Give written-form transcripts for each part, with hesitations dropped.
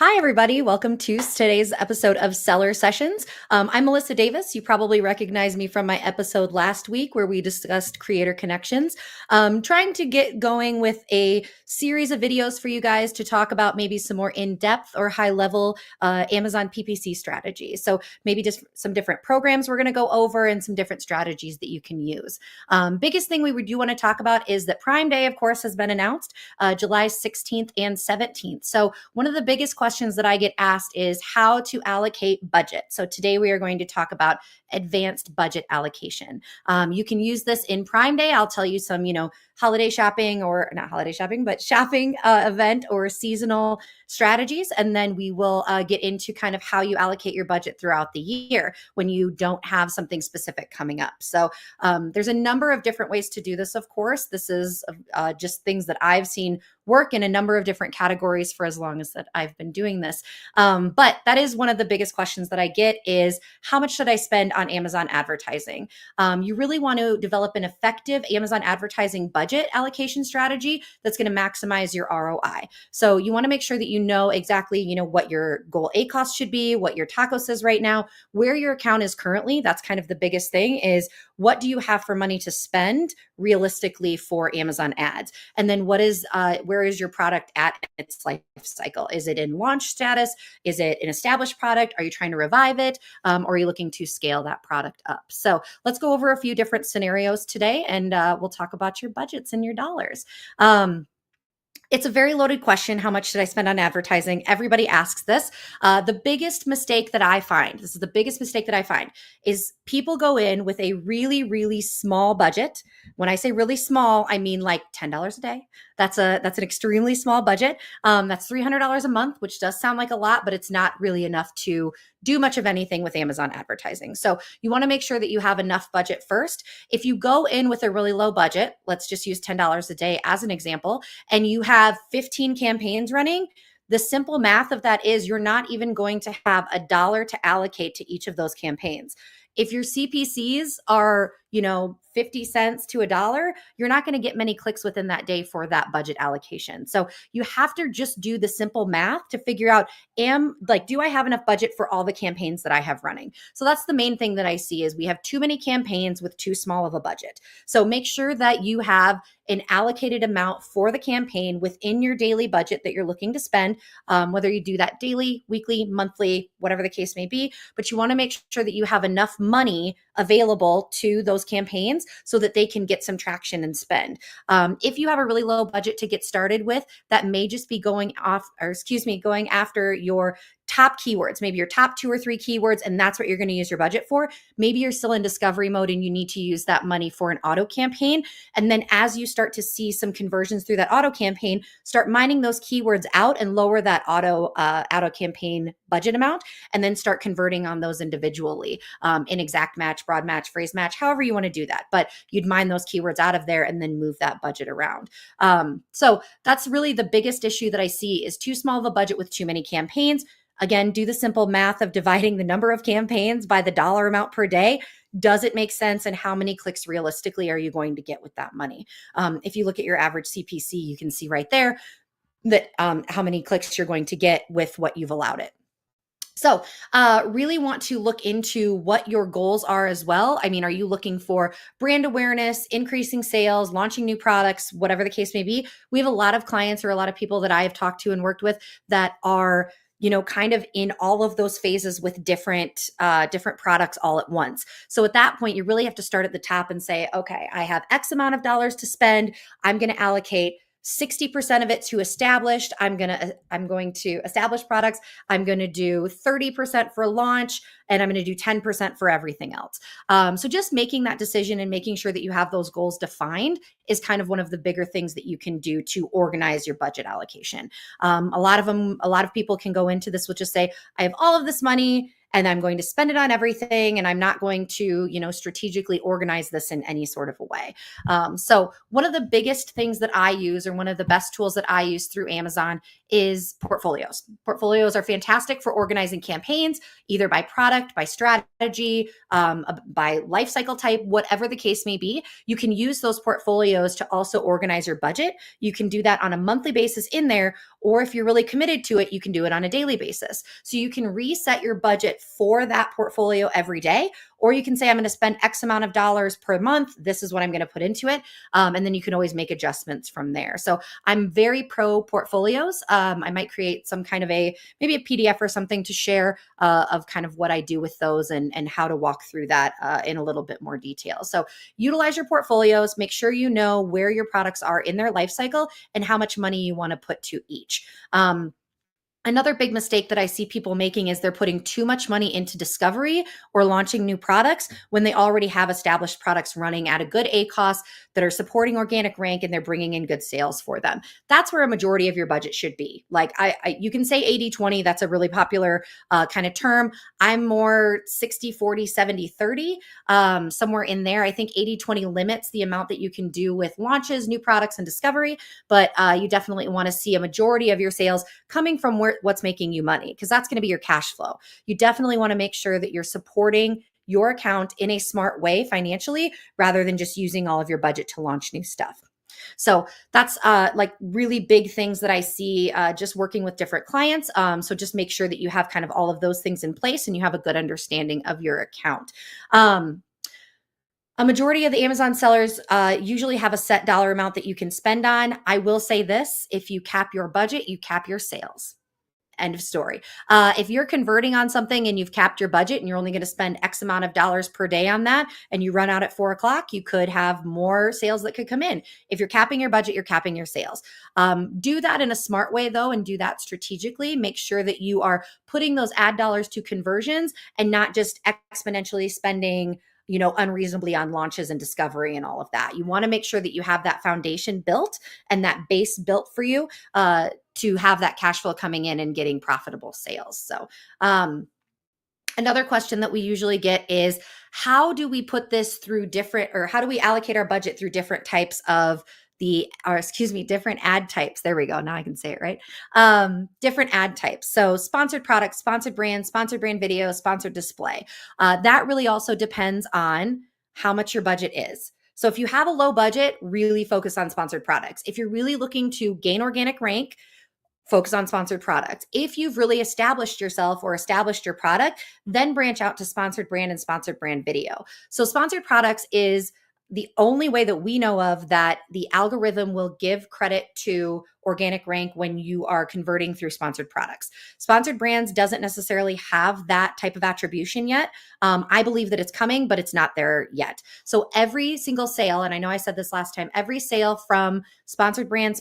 Hi, everybody. Welcome to today's episode of Seller Sessions. I'm Melissa Davis. You probably recognize me from my episode last week where we discussed creator connections. Trying to get going with a series of videos for you guys to talk about maybe some more in-depth or high-level Amazon PPC strategies. So maybe just some different programs we're going to go over and some different strategies that you can use. Biggest thing we do want to talk about is that Prime Day, of course, has been announced July 16th and 17th. So one of the biggest questions that I get asked is how to allocate budget. So today we are going to talk about advanced budget allocation. You can use this in Prime Day. I'll tell you some, holiday shopping or not holiday shopping, but shopping event or seasonal strategies. And then we will get into kind of how you allocate your budget throughout the year when you don't have something specific coming up. So there's a number of different ways to do this, of course. This is just things that I've seen work in a number of different categories for as long as that I've been doing this. But that is one of the biggest questions that I get is how much should I spend on Amazon advertising? You really want to develop an effective Amazon advertising budget allocation strategy that's going to maximize your ROI. So you want to make sure that you know exactly, what your goal A cost should be, what your taco says right now, where your account is currently. That's kind of the biggest thing is what do you have for money to spend realistically for Amazon ads? And then where is your product at its life cycle? Is it in launch status? Is it an established product? Are you trying to revive it? Or are you looking to scale that product up? So let's go over a few different scenarios today, and we'll talk about your budgets and your dollars. It's a very loaded question. How much should I spend on advertising? Everybody asks this. The biggest mistake that I find, this is the biggest mistake that I find, is people go in with a really, really small budget. When I say really small, I mean like $10 a day. That's an extremely small budget. That's $300 a month, which does sound like a lot, but it's not really enough to do much of anything with Amazon advertising. So you want to make sure that you have enough budget first. If you go in with a really low budget, let's just use $10 a day as an example, and you have 15 campaigns running, the simple math of that is you're not even going to have a dollar to allocate to each of those campaigns. If your CPCs are, 50 cents to a dollar, you're not going to get many clicks within that day for that budget allocation. So you have to just do the simple math to figure out, do I have enough budget for all the campaigns that I have running? So that's the main thing that I see is we have too many campaigns with too small of a budget. So make sure that you have an allocated amount for the campaign within your daily budget that you're looking to spend, whether you do that daily, weekly, monthly, whatever the case may be. But you want to make sure that you have enough money available to those campaigns so that they can get some traction and spend. If you have a really low budget to get started with, that may just be going after your top keywords, maybe your top 2 or 3 keywords, and that's what you're going to use your budget for. Maybe you're still in discovery mode and you need to use that money for an auto campaign. And then as you start to see some conversions through that auto campaign, start mining those keywords out and lower that auto campaign budget amount, and then start converting on those individually in exact match, broad match, phrase match, however you want to do that. But you'd mine those keywords out of there and then move that budget around. So that's really the biggest issue that I see is too small of a budget with too many campaigns. Again, do the simple math of dividing the number of campaigns by the dollar amount per day. Does it make sense? And how many clicks realistically are you going to get with that money? If you look at your average CPC, you can see right there that how many clicks you're going to get with what you've allowed it. So really want to look into what your goals are as well. I mean, are you looking for brand awareness, increasing sales, launching new products, whatever the case may be? We have a lot of clients or a lot of people that I have talked to and worked with that are kind of in all of those phases with different products all at once. So at that point, you really have to start at the top and say, okay, I have X amount of dollars to spend. I'm going to allocate 60% of it to established. I'm going to establish products. I'm going to do 30% for launch, and I'm going to do 10% for everything else. So just making that decision and making sure that you have those goals defined is kind of one of the bigger things that you can do to organize your budget allocation. A lot of people can go into this with just say, I have all of this money and I'm going to spend it on everything, and I'm not going to, strategically organize this in any sort of a way. So one of the biggest things that I use, or one of the best tools that I use through Amazon, is portfolios. Portfolios are fantastic for organizing campaigns, either by product, by strategy, by life cycle type, whatever the case may be. You can use those portfolios to also organize your budget. You can do that on a monthly basis in there, Or if you're really committed to it, you can do it on a daily basis. So you can reset your budget for that portfolio every day, or you can say, I'm going to spend X amount of dollars per month. This is what I'm going to put into it. And then you can always make adjustments from there. So I'm very pro portfolios. I might create some kind of maybe a PDF or something to share of kind of what I do with those and how to walk through that in a little bit more detail. So utilize your portfolios, make sure you know where your products are in their life cycle and how much money you want to put to each. Another big mistake that I see people making is they're putting too much money into discovery or launching new products when they already have established products running at a good ACoS that are supporting organic rank and they're bringing in good sales for them. That's where a majority of your budget should be. Like you can say 80-20, that's a really popular kind of term. I'm more 60-40, 70-30, somewhere in there. I think 80-20 limits the amount that you can do with launches, new products, and discovery, but you definitely want to see a majority of your sales coming from what's making you money, because that's going to be your cash flow. You definitely want to make sure that you're supporting your account in a smart way financially, rather than just using all of your budget to launch new stuff. So that's like really big things that I see just working with different clients. So just make sure that you have kind of all of those things in place and you have a good understanding of your account. A majority of the Amazon sellers usually have a set dollar amount that you can spend on. I will say this: if you cap your budget, you cap your sales. End of story. If you're converting on something and you've capped your budget and you're only going to spend X amount of dollars per day on that, and you run out at 4 o'clock, you could have more sales that could come in. If you're capping your budget, you're capping your sales. Do that in a smart way though, and do that strategically. Make sure that you are putting those ad dollars to conversions and not just exponentially spending unreasonably on launches and discovery and all of that. You want to make sure that you have that foundation built and that base built for you to have that cash flow coming in and getting profitable sales. So another question that we usually get is, how do we put this through how do we allocate our budget through different types of different ad types? There we go. Now I can say it right. Different ad types. So sponsored products, sponsored brands, sponsored brand video, sponsored display. That really also depends on how much your budget is. So if you have a low budget, really focus on sponsored products. If you're really looking to gain organic rank, focus on sponsored products. If you've really established yourself or established your product, then branch out to sponsored brand and sponsored brand video. So sponsored products is the only way that we know of that the algorithm will give credit to organic rank when you are converting through sponsored products. Sponsored brands doesn't necessarily have that type of attribution yet. I believe that it's coming, but it's not there yet. So every single sale, and I know I said this last time, every sale from sponsored brand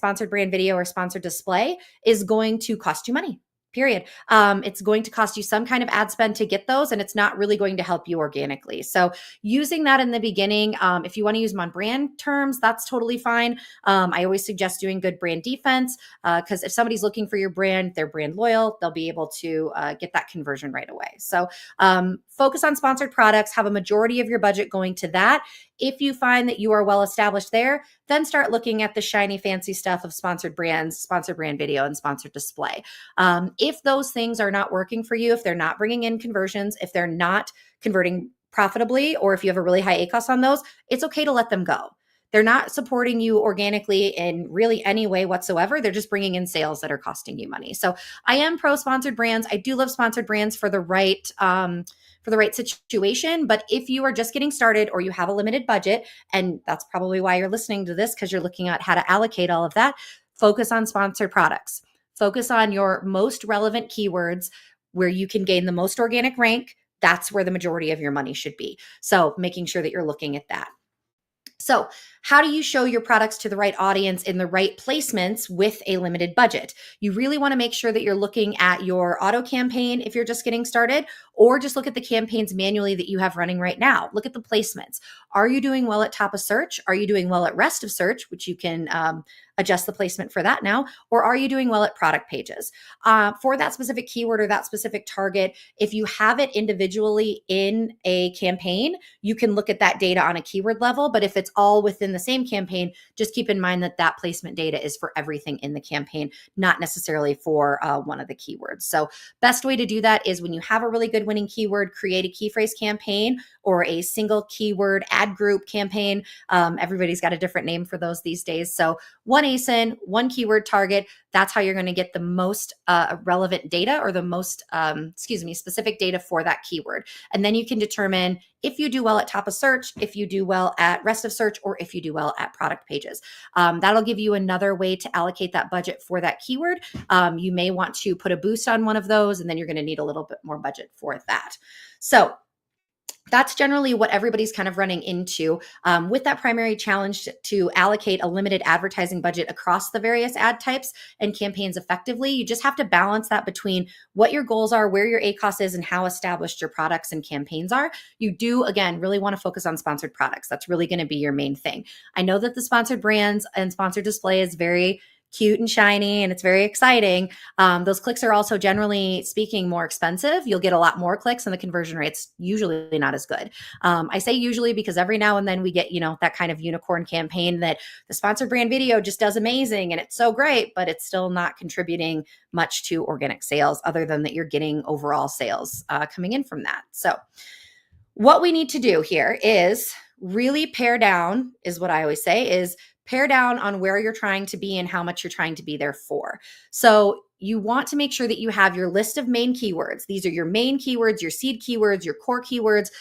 video, or sponsored display is going to cost you money. Period. It's going to cost you some kind of ad spend to get those, and it's not really going to help you organically. So using that in the beginning, if you want to use them on brand terms, that's totally fine. I always suggest doing good brand defense, because if somebody's looking for your brand, they're brand loyal, they'll be able to get that conversion right away. So focus on sponsored products, have a majority of your budget going to that. If you find that you are well established there, then start looking at the shiny, fancy stuff of sponsored brands, sponsored brand video, and sponsored display. If those things are not working for you, if they're not bringing in conversions, if they're not converting profitably, or if you have a really high ACoS on those, it's okay to let them go. They're not supporting you organically in really any way whatsoever. They're just bringing in sales that are costing you money. So I am pro sponsored brands. I do love sponsored brands for the right situation. But if you are just getting started or you have a limited budget, and that's probably why you're listening to this, because you're looking at how to allocate all of that, focus on sponsored products. Focus on your most relevant keywords where you can gain the most organic rank. That's where the majority of your money should be. So making sure that you're looking at that. So how do you show your products to the right audience in the right placements with a limited budget? You really want to make sure that you're looking at your auto campaign if you're just getting started, or just look at the campaigns manually that you have running right now. Look at the placements. Are you doing well at top of search? Are you doing well at rest of search, which you can adjust the placement for that now? Or are you doing well at product pages? For that specific keyword or that specific target, if you have it individually in a campaign, you can look at that data on a keyword level. But if it's all within the same campaign, just keep in mind that that placement data is for everything in the campaign, not necessarily for one of the keywords. So best way to do that is when you have a really good winning keyword, create a key phrase campaign or a single keyword ad group campaign. Everybody's got a different name for those these days. So one one ASIN, one keyword target. That's how you're going to get the most relevant data, or the most, specific data for that keyword. And then you can determine if you do well at top of search, if you do well at rest of search, or if you do well at product pages. That'll give you another way to allocate that budget for that keyword. You may want to put a boost on one of those, and then you're going to need a little bit more budget for that. So that's generally what everybody's kind of running into with that primary challenge to allocate a limited advertising budget across the various ad types and campaigns effectively. You just have to balance that between what your goals are, where your ACOS is, and how established your products and campaigns are. You do, again, really want to focus on sponsored products. That's really going to be your main thing. I know that the sponsored brands and sponsored display is very cute and shiny, and it's very exciting. Those clicks are also, generally speaking, more expensive. You'll get a lot more clicks, and the conversion rate's usually not as good. I say usually because every now and then we get, that kind of unicorn campaign that the sponsored brand video just does amazing and it's so great, but it's still not contributing much to organic sales, other than that you're getting overall sales coming in from that. So what we need to do here is really pare down, is what I always say, is pare down on where you're trying to be and how much you're trying to be there for. So you want to make sure that you have your list of main keywords. These are your main keywords, your seed keywords, your core keywords,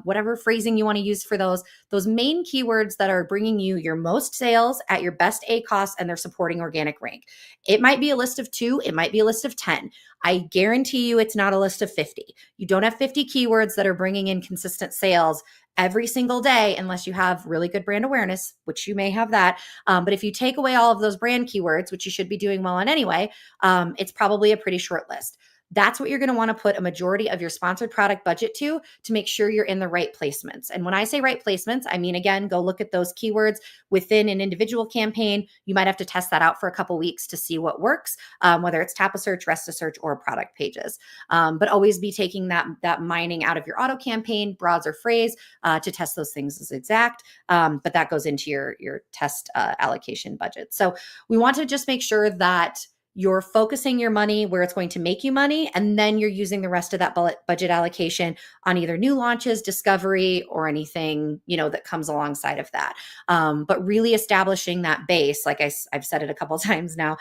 whatever phrasing you want to use for those main keywords that are bringing you your most sales at your best ACOS, and they're supporting organic rank. It might be a list of 2, it might be a list of 10. I guarantee you it's not a list of 50. You don't have 50 keywords that are bringing in consistent sales every single day, unless you have really good brand awareness, which you may have that. But if you take away all of those brand keywords, which you should be doing well on anyway, it's probably a pretty short list. That's what you're going to want to put a majority of your sponsored product budget to make sure you're in the right placements. And when I say right placements, I mean, again, go look at those keywords within an individual campaign. You might have to test that out for a couple weeks to see what works, whether it's top of search, rest of search, or product pages. But always be taking that mining out of your auto campaign, broads or phrase, to test those things as exact. But that goes into your test allocation budget. So we want to just make sure that you're focusing your money where it's going to make you money, and then you're using the rest of that budget allocation on either new launches, discovery, or anything, that comes alongside of that. But really establishing that base, like I've said it a couple times now,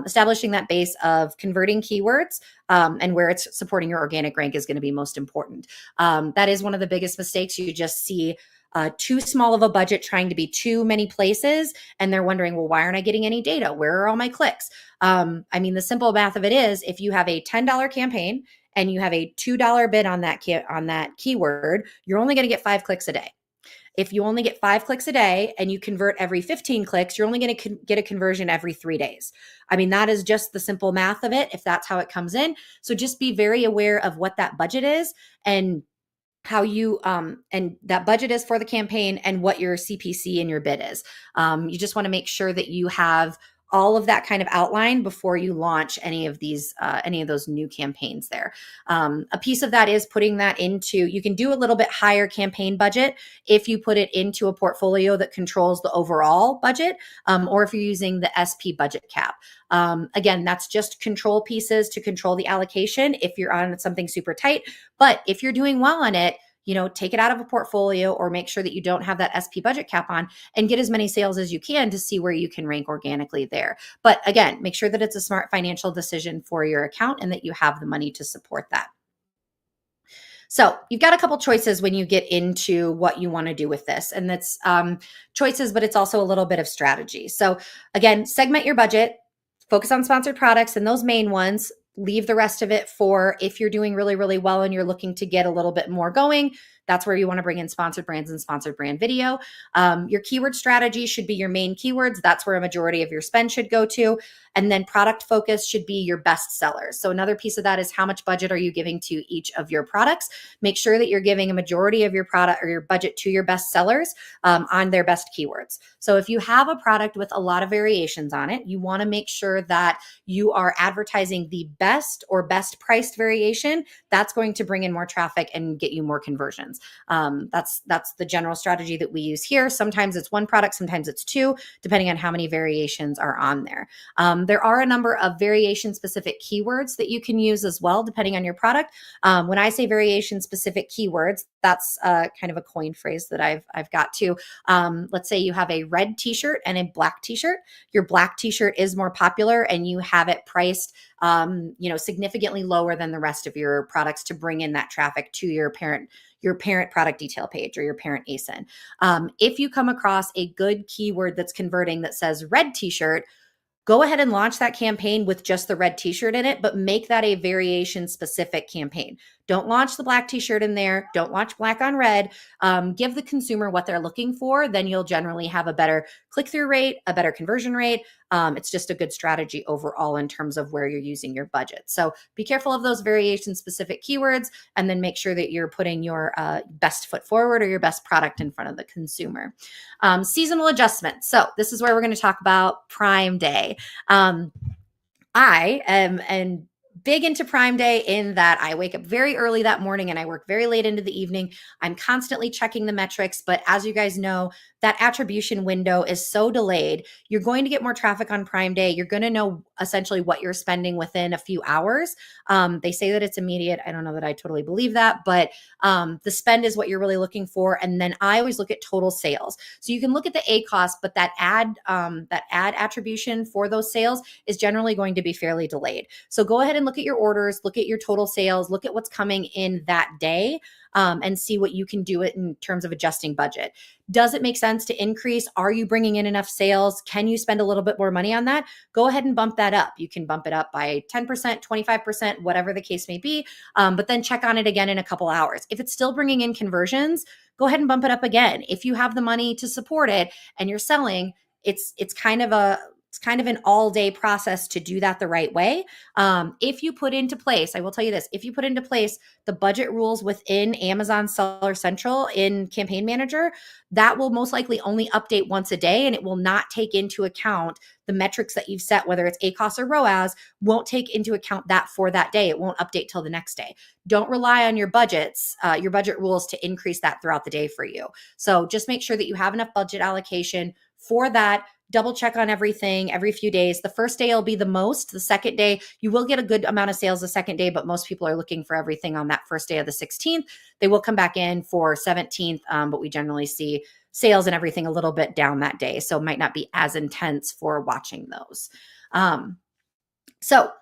establishing that base of converting keywords and where it's supporting your organic rank is going to be most important. That is one of the biggest mistakes. You just see too small of a budget trying to be too many places, and they're wondering, well, why aren't I getting any data? Where are all my clicks? The simple math of it is, if you have a $10 campaign and you have a $2 bid on that keyword, you're only going to get 5 clicks a day. If you only get 5 clicks a day and you convert every 15 clicks, you're only going to get a conversion every 3 days. That is just the simple math of it, if that's how it comes in. So just be very aware of what that budget is, and how you and that budget is for the campaign, and what your CPC and your bid is. You just want to make sure that you have all of that kind of outline before you launch any of those new campaigns there. A piece of that is putting that into, you can do a little bit higher campaign budget if you put it into a portfolio that controls the overall budget, or if you're using the SP budget cap. Again, that's just control pieces to control the allocation if you're on something super tight. But if you're doing well on it, take it out of a portfolio, or make sure that you don't have that SP budget cap on, and get as many sales as you can to see where you can rank organically there. But again, make sure that it's a smart financial decision for your account and that you have the money to support that. So you've got a couple choices when you get into what you want to do with this. And that's choices, but it's also a little bit of strategy. So again, segment your budget, focus on sponsored products and those main ones. Leave the rest of it for if you're doing really, really well and you're looking to get a little bit more going. That's where you want to bring in sponsored brands and sponsored brand video. Your keyword strategy should be your main keywords. That's where a majority of your spend should go to. And then product focus should be your best sellers. So another piece of that is, how much budget are you giving to each of your products? Make sure that you're giving a majority of your product or your budget to your best sellers on their best keywords. So if you have a product with a lot of variations on it, you want to make sure that you are advertising the best or best priced variation, that's going to bring in more traffic and get you more conversions. That's the general strategy that we use here. Sometimes it's one product, sometimes it's two, depending on how many variations are on there. There are a number of variation specific keywords that you can use as well, depending on your product. When I say variation specific keywords, that's kind of a coined phrase that I've got too. Let's say you have a red t-shirt and a black t-shirt. Your black t-shirt is more popular and you have it priced significantly lower than the rest of your products to bring in that traffic to your parent product detail page or your parent ASIN. If you come across a good keyword that's converting that says red t-shirt, go ahead and launch that campaign with just the red t-shirt in it, but make that a variation specific campaign. Don't launch the black t-shirt in there. Don't launch black on red. Give the consumer what they're looking for. Then you'll generally have a better click-through rate, a better conversion rate. It's just a good strategy overall in terms of where you're using your budget. So be careful of those variation specific keywords, and then make sure that you're putting your best foot forward or your best product in front of the consumer. Seasonal adjustments. So this is where we're going to talk about Prime Day. I am big into Prime Day in that I wake up very early that morning and I work very late into the evening. I'm constantly checking the metrics, but as you guys know, that attribution window is so delayed. You're going to get more traffic on Prime Day. You're going to know essentially what you're spending within a few hours. They say that it's immediate. I don't know that I totally believe that, but the spend is what you're really looking for. And then I always look at total sales. So you can look at the ACoS, but that ad attribution for those sales is generally going to be fairly delayed. So go ahead and look at your orders, look at your total sales, look at what's coming in that day, and see what you can do it in terms of adjusting budget. Does it make sense to increase? Are you bringing in enough sales? Can you spend a little bit more money on that? Go ahead and bump that up. You can bump it up by 10%, 25%, whatever the case may be, but then check on it again in a couple hours. If it's still bringing in conversions, go ahead and bump it up again. If you have the money to support it and you're selling, it's kind of an all-day process to do that the right way. If you put into place, I will tell you this, if you put into place the budget rules within Amazon Seller Central in Campaign Manager, that will most likely only update once a day, and it will not take into account the metrics that you've set, whether it's ACoS or ROAS, won't take into account that for that day. It won't update till the next day. Don't rely on your budget rules to increase that throughout the day for you. So just make sure that you have enough budget allocation for that. Double check on everything every few days. The first day will be the most. The second day, you will get a good amount of sales the second day, but most people are looking for everything on that first day of the 16th. They will come back in for 17th, but we generally see sales and everything a little bit down that day. So it might not be as intense for watching those. So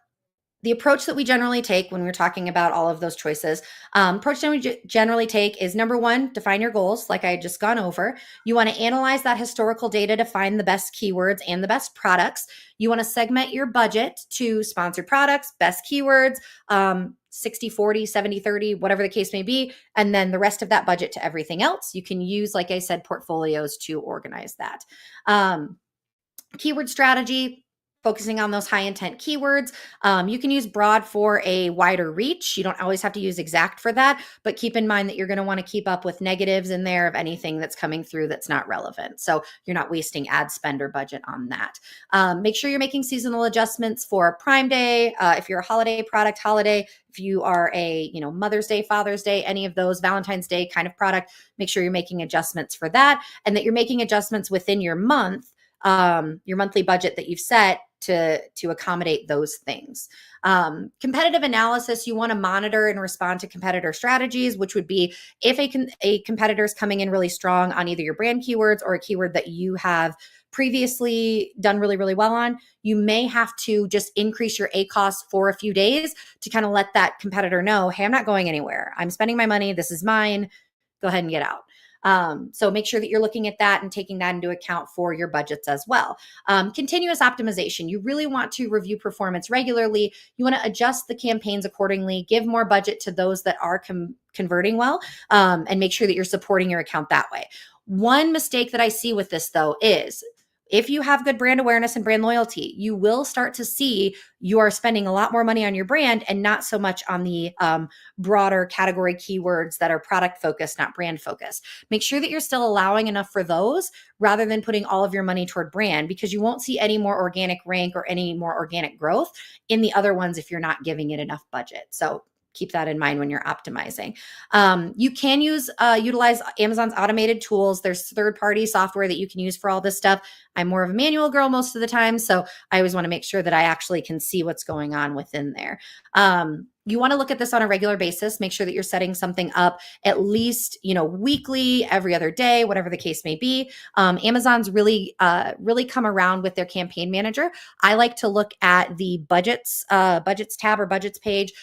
the approach that we generally take when we're talking about all of those choices, approach that we generally take is number one, define your goals, like I had just gone over. You want to analyze that historical data to find the best keywords and the best products. You want to segment your budget to sponsored products, best keywords, 60-40, 70-30, whatever the case may be, and then the rest of that budget to everything else. You can use, like I said, portfolios to organize that. Keyword strategy, focusing on those high intent keywords. You can use broad for a wider reach. You don't always have to use exact for that, but keep in mind that you're going to want to keep up with negatives in there of anything that's coming through that's not relevant. So you're not wasting ad spend or budget on that. Make sure you're making seasonal adjustments for Prime Day. If you're a holiday product, if you are a Mother's Day, Father's Day, any of those, Valentine's Day kind of product, make sure you're making adjustments for that, and that you're making adjustments within your month, your monthly budget that you've set to accommodate those things. Competitive analysis, you want to monitor and respond to competitor strategies, which would be if a competitor is coming in really strong on either your brand keywords or a keyword that you have previously done really, really well on, you may have to just increase your ACoS for a few days to kind of let that competitor know, hey, I'm not going anywhere. I'm spending my money. This is mine. Go ahead and get out. So make sure that you're looking at that and taking that into account for your budgets as well. Continuous optimization. You really want to review performance regularly. You want to adjust the campaigns accordingly, give more budget to those that are converting well, and make sure that you're supporting your account that way. One mistake that I see with this though is If you have good brand awareness and brand loyalty, you will start to see you are spending a lot more money on your brand and not so much on the broader category keywords that are product focused, not brand focused. Make sure that you're still allowing enough for those rather than putting all of your money toward brand, because you won't see any more organic rank or any more organic growth in the other ones if you're not giving it enough budget. So keep that in mind when you're optimizing. You can utilize Amazon's automated tools. There's third-party software that you can use for all this stuff. I'm more of a manual girl most of the time, so I always want to make sure that I actually can see what's going on within there. You want to look at this on a regular basis. Make sure that you're setting something up at least, weekly, every other day, whatever the case may be. Amazon's really come around with their campaign manager. I like to look at the budgets tab or budgets page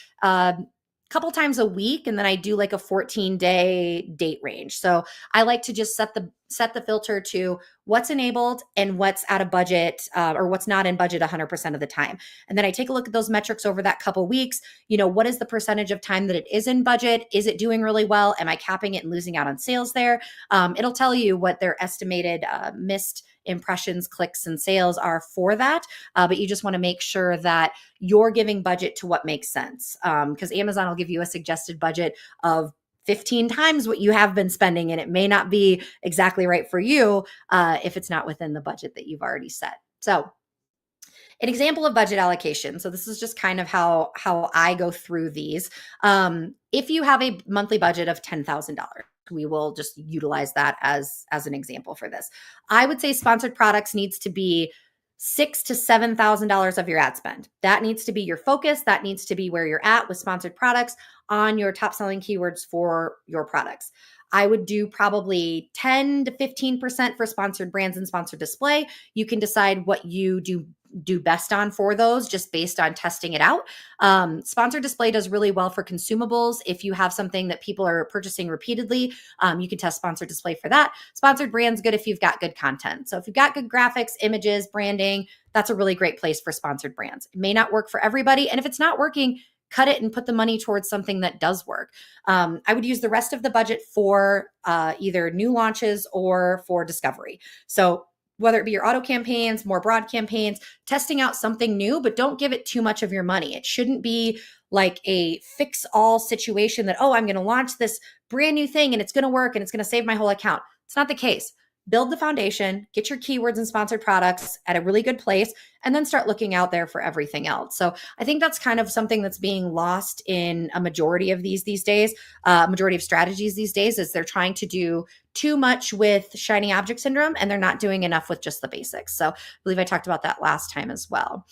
couple times a week, and then I do like a 14-day date range. So I like to just set the filter to what's enabled and what's out of budget or what's not in budget 100% of the time. And then I take a look at those metrics over that couple weeks. What is the percentage of time that it is in budget? Is it doing really well? Am I capping it and losing out on sales there? It'll tell you what their estimated missed impressions, clicks, and sales are for that. But you just want to make sure that you're giving budget to what makes sense. Because Amazon will give you a suggested budget of 15 times what you have been spending, and it may not be exactly right for you if it's not within the budget that you've already set. So an example of budget allocation. So this is just kind of how I go through these. If you have a monthly budget of $10,000, we will just utilize that as an example for this. I would say sponsored products needs to be $6,000 to $7,000 of your ad spend. That needs to be your focus. That needs to be where you're at with sponsored products on your top selling keywords for your products. I would do probably 10 to 15% for sponsored brands and sponsored display. You can decide what you do best on for those just based on testing it out. Sponsored display does really well for consumables. If you have something that people are purchasing repeatedly, you can test sponsored display for that. Sponsored brand's good if you've got good content. So if you've got good graphics, images, branding, that's a really great place for sponsored brands. It may not work for everybody. And if it's not working, cut it and put the money towards something that does work. I would use the rest of the budget for either new launches or for discovery. So whether it be your auto campaigns, more broad campaigns, testing out something new, but don't give it too much of your money. It shouldn't be like a fix all situation that, I'm going to launch this brand new thing and it's going to work and it's going to save my whole account. It's not the case. Build the foundation, get your keywords and sponsored products at a really good place, and then start looking out there for everything else. So I think that's kind of something that's being lost in a majority of these days, majority of strategies these days, is they're trying to do too much with shiny object syndrome and they're not doing enough with just the basics. So I believe I talked about that last time as well.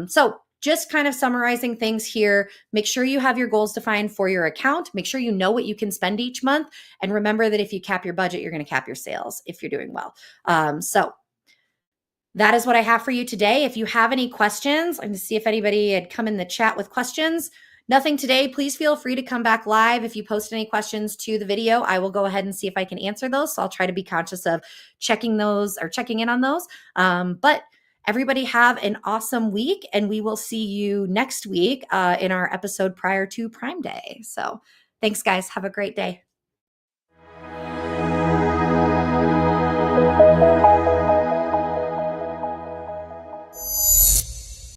So just kind of summarizing things here, make sure you have your goals defined for your account. Make sure you know what you can spend each month. And remember that if you cap your budget, you're going to cap your sales if you're doing well. So that is what I have for you today. If you have any questions, I'm going to see if anybody had come in the chat with questions. Nothing today. Please feel free to come back live. If you post any questions to the video, I will go ahead and see if I can answer those. So I'll try to be conscious of checking those or checking in on those. But everybody have an awesome week, and we will see you next week in our episode prior to Prime Day. So thanks, guys. Have a great day.